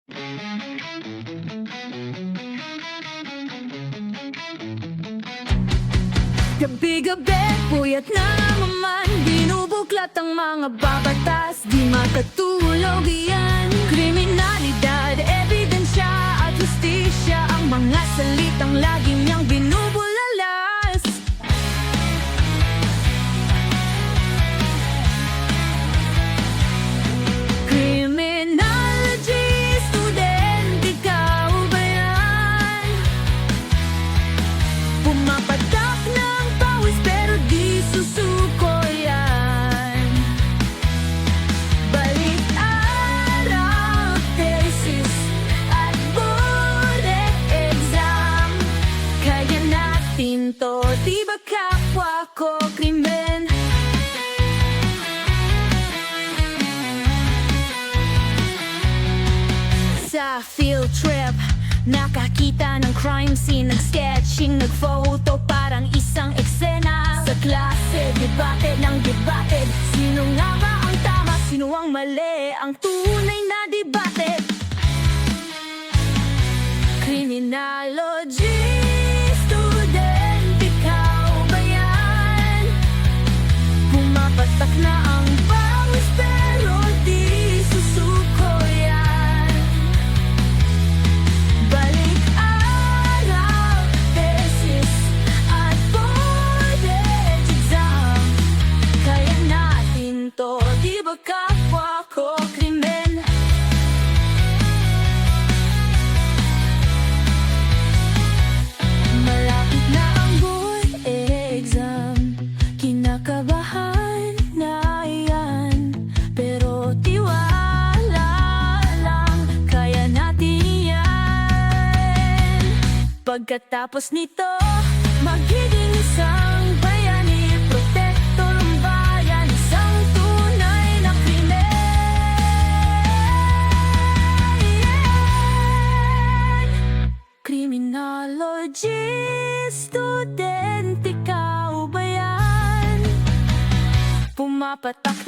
Gabi-gabi, puyat na naman binubuklat ang mga babatas, di makatulog iyan. Kriminalidad, ebidensya at justisya, ang mga salitang lagi niyang binubulalas. Criminology student, ikaw ba yan? Pumapatak ng pawis pero di susuko yan. Balik-araw, thesis at board exam, kaya natin to, di ba kapwa ko krimen? Sa field trip, nakakita ng crime scene, nag-sketching, nag-photo, parang isang eksena. Sa klase, debate ng debate, sino nga ba ang tama, sino ang mali, ang tunay na debate. Criminology student, ikaw ba yan? Pumapatak na ang pawis pero di susuko yan. Balik-araw, thesis at board exam, kaya natin to, di ba kapwa ko krimen? Malapit na ang board exam, kinakabahan na yan, pero tiwala lang, kaya natin yan. Pagkatapos nito, magiging isang bayani, protektor ng bayan, isang tunay na krimen. Criminology student, ikaw ba yan? Pumapatak